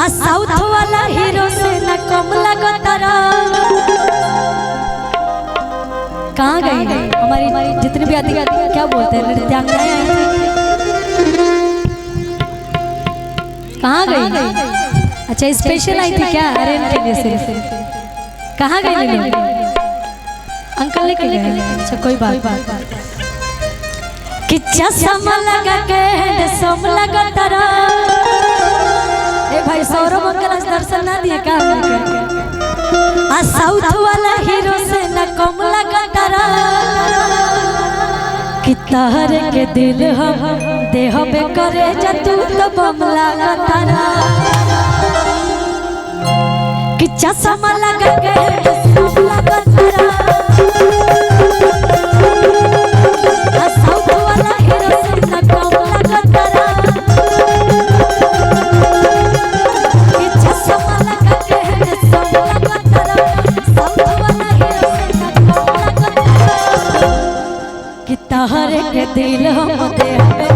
South वाला hero से न कम लगता। कहाँ गई हमारी जितनी भी आती क्या बोलते हैं नृत्यांगनाएं आई थी, कहाँ गई? अच्छा स्पेशल आई थी क्या अरेंज करने से? कहाँ गई? अंकल लेके गए। अच्छा कोई बात कि चश्मा लगा के सम लगा तारा। ए भाई सौरभ अंकल दर्शन ना दिए क्या? साउथ वाला हीरो से न कम लगा तारा कि तहरे के दिल हम देह में करे जतू तो बम लगा तारा कि चश्मा लगा के सम लगा तारा। साउथ वाला हीरो से न कम लगा तारा कि चश्मा लगा के सम लगा तारा। कि तहरे के दिल हम देह में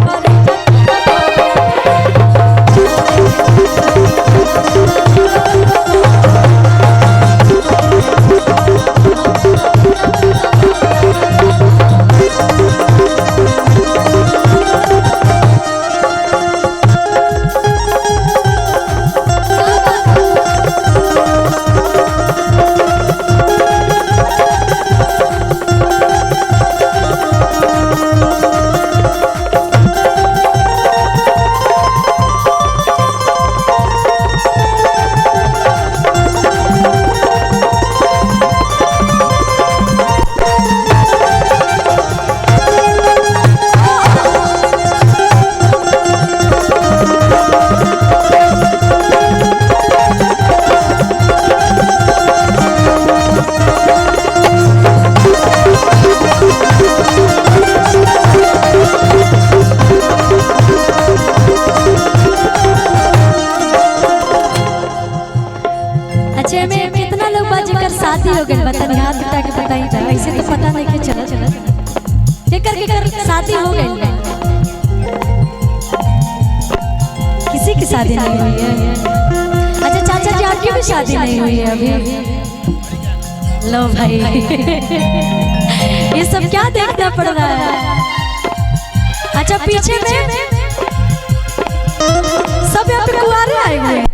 करे हो गए बता नहीं हाथ उठा के बताई जा ऐसे तो पता नहीं कि चला के शादी हो गई। किसी की शादी नहीं हुई है। अच्छा चाचा जी आपकी भी शादी नहीं हुई है अभी? लो भाई ये सब क्या देखना पड़ रहा है? अच्छा पीछे में सब यहाँ पे कुंवारे आए हुए हैं,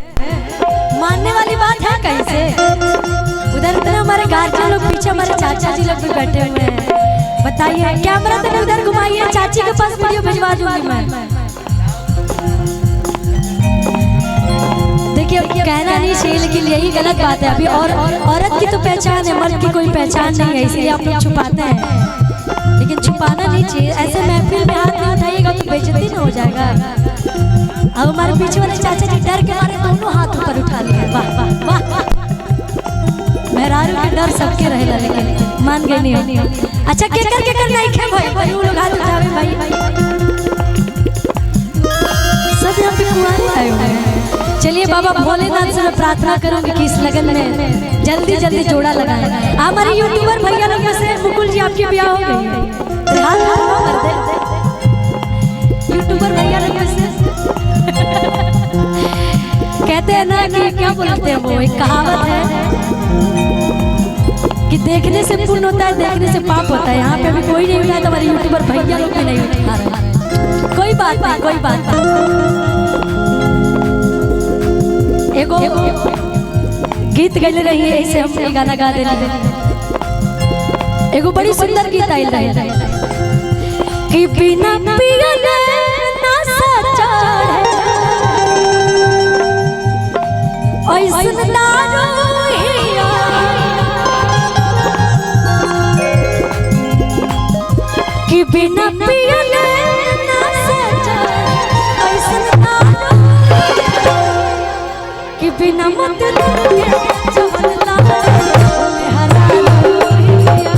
मानने वाली बात है कैसे? उधर उधर हमारे गार्जियन लोग पीछे हमारे चाचा जी लोग भी बैठे हुए हैं। बताइए कैमरा तो उधर घुमाइए, चाची के पास वीडियो भिजवा दूंगी मैं। देखिए कहना नहीं चाहिए लेकिन यही गलत बात है। अभी और औरत की तो पहचान है, मर्द की कोई पहचान नहीं है, इसलिए आप लोग छुपाते हैं। लेकिन छुपाना नहीं चाहिए। ऐसे महफिल में हाथ नहीं उठाइएगा तो बेइज्जती न हो जाएगा। अब हमारे पीछे वाले चाचा जी डर के मारे दोनों हाथ ऊपर उठा लिए। वाह वाह वाह, मेहरारू के डर सबके रहेगा लेकिन मान गए नहीं। अच्छा के कर नहीं खे भाई भाई वो लोग हाथ उठावे भाई। सब यहाँ पे कुंवारे आए हुए हैं। चलिए बाबा भोलेनाथ से मैं प्रार्थना करूंगी कि इस लगन में जल्दी जल्दी जोड़ा लगाएं। हमारे यूट्यूबर भैया लोग में से मुकुल जी आपकी ब्याह हो गई? हाथ कर दे यूट्यूबर भैया लोग में से। कहते हैं ना कि क्या बोलते हैं वो, एक कहावत है कि देखने से पुण्य होता है, देखने से पाप होता है। यहाँ पे अभी कोई नहीं उठाया तो हमारे यूट्यूबर भैया लोग भी नहीं उठा रहे। कोई बात नहीं, कोई बात नहीं। एगो गीत गले रही है, ऐसे हम गाना गा दे रहे। एगो बड़ी सुंदर गीत आई रही कि बिना पिया ना सचा ऐसन दारू हिया कि बिना पिया ना सचा ऐसन दारू कि बिना मतलब के जहन्नम में हरालो हिया।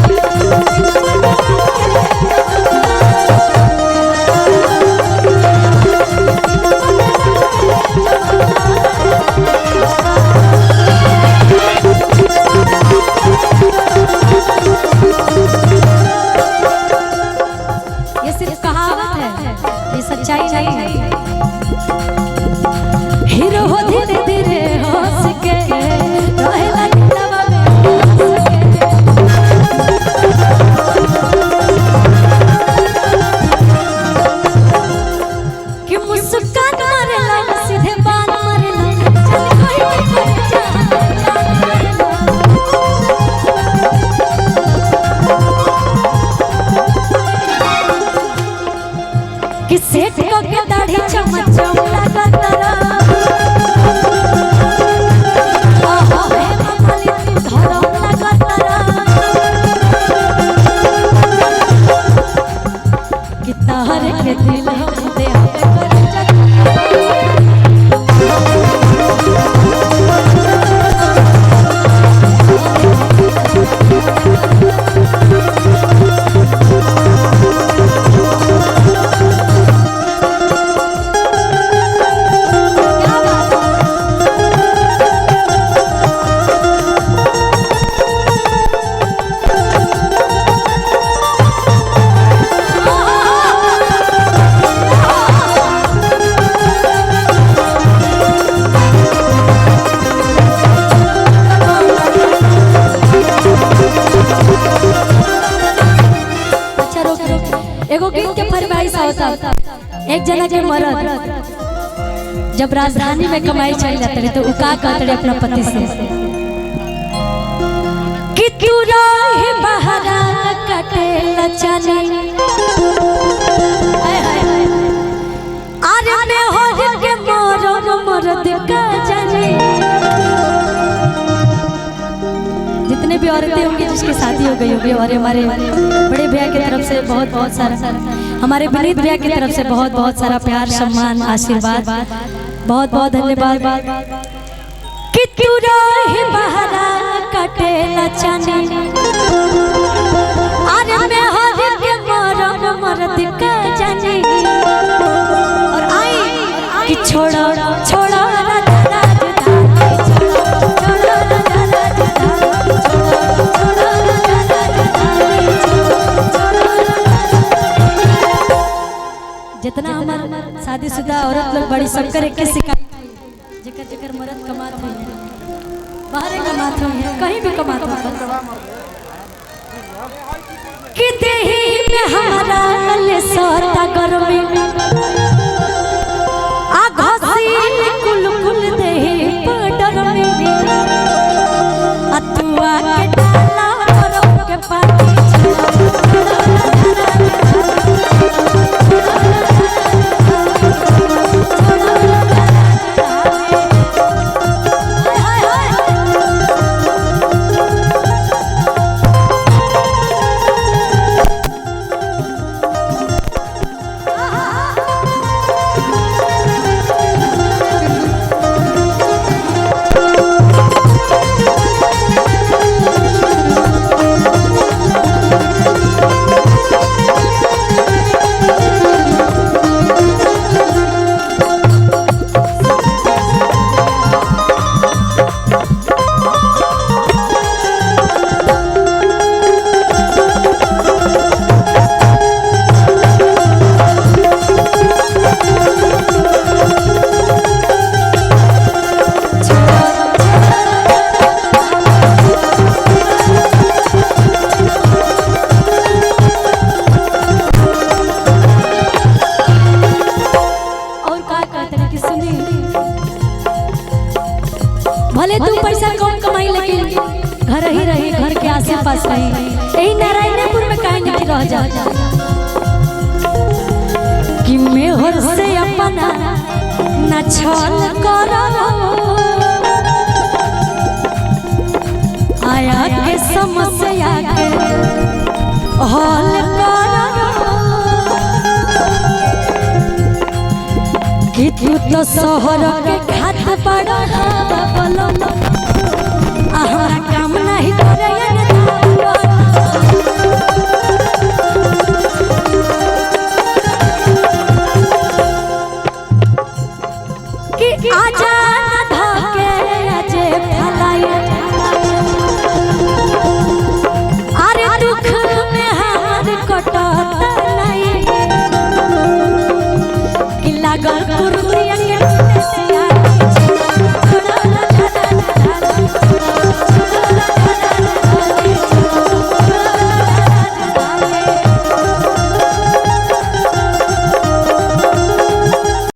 ये सिर्फ कहावत है, ये सच्चाई नहीं है। हीरो हो धीरे धीरे एक जना के मरद जब राजधानी में कमाई चल जाते रहे तो उका कहते रहे अपना पति से कि तू रहे बहरा कटे लचनी अरे में हो के मोरो मरद का जाने। जितने भी औरतें होंगी जिसकी शादी हो गई होगी और हमारे बड़े भैया की तरफ से बहुत बहुत सारा, हमारे विनीत भैया की तरफ से बहुत बहुत सारा प्यार सम्मान आशीर्वाद, बहुत बहुत धन्यवाद। कि तू रहे बहरा कटे लचनी अरे में हर के मोरो मरद का जाने। और आई कि छोड़ो छोड़ो जितना हमार शादीशुदा औरत लोग बड़ी सब करे के शिकायत जेकर जेकर मर्द कमात हो बाहर कमात हो कहीं भी कमात हो कि देही में हमारा ले सोता गरमी आ घसील कुल कुल देही पडर में अतुआ के डाला और के पानी भले तू पैसा कम कमाई लेकिन घर ही रही, घर के आस पास रही। यही नारायणपुर में काहे नहीं रह जा कि मैं हर से अपना न छल करो आया के समस्या के हल करो कि तू तो शहर के